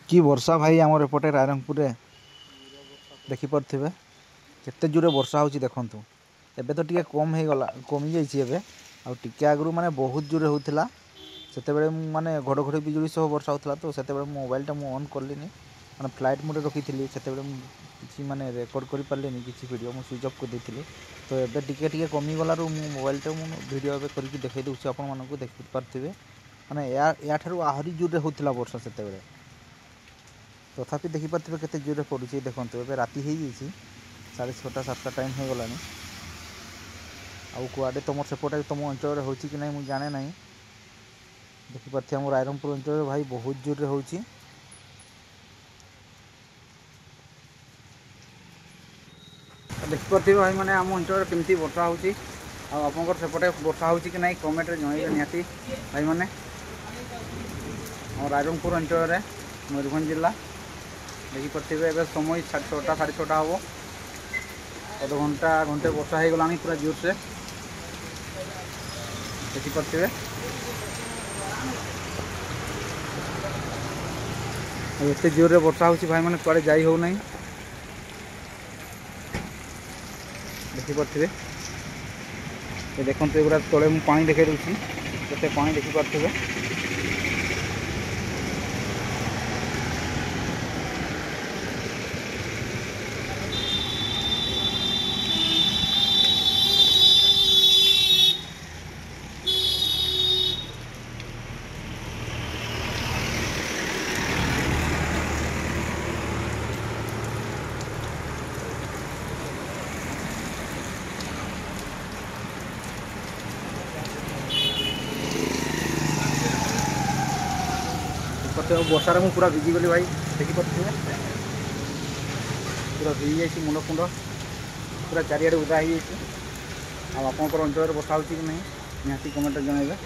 कि वर्षा भाई आमर एपटे रायरंगपुर देखिपे केते जोरे वर्षा हो देखु एबे तो टिके कमी जाइए टे आगु माने बहुत जोरे होता से माने घड़घड़ी बिजुड़ी सब वर्षा होता तो से मोबाइलटा मुझे ऑन कली मैंने फ्लाइट मोड रखी थी से माने रेकर्ड कर पारे किसी वीडियो मुझे स्विच ऑफ कर देती तो एबे टिके कमीगलू मोबाइलटा वीडियो एवं करके देखी दूसरी आपको देखिपे माने या आहरी जोरे होता वर्षा से तथापि देखिपे केते जोरे पड़ुଛି देखो ए राति हो 6:30 7टा टाइम हो गलानी आउ कुआडे तुम सेपटे तुम अंचल हो कि ना मुझे जाने ना देखिपे आम रायरंगपुर अंचल भाई बहुत जोरे हो देखिपे भाई मैंने आम अंचल केमती वर्षा होपर सेपटे वर्षा हो कि ना कमेंट जनइबे निहाती भाई मैंने रायरंगपुर अंचल मयूरभंज जिला देखिपे ए समय 6टा 6:30 हम अध घंटा घंटे वर्षा हो गला पूरा जोर से देखिपे एत जोर वर्षा हो भाई मैंने कुआडे जाई हो नहीं देखिपे देखो एगुरा तले मुझे पानी देखा दूसरी केते पानी देखिपे वर्षार मुझे पूरा भिजी गली भाई देखिपे पूरा भिजी जाइए मुंड फुंड पूरा चारिआडे उदा हो आपंकर अंचल वर्षा हो कि नहीं निहाती कमेंट जनइबे।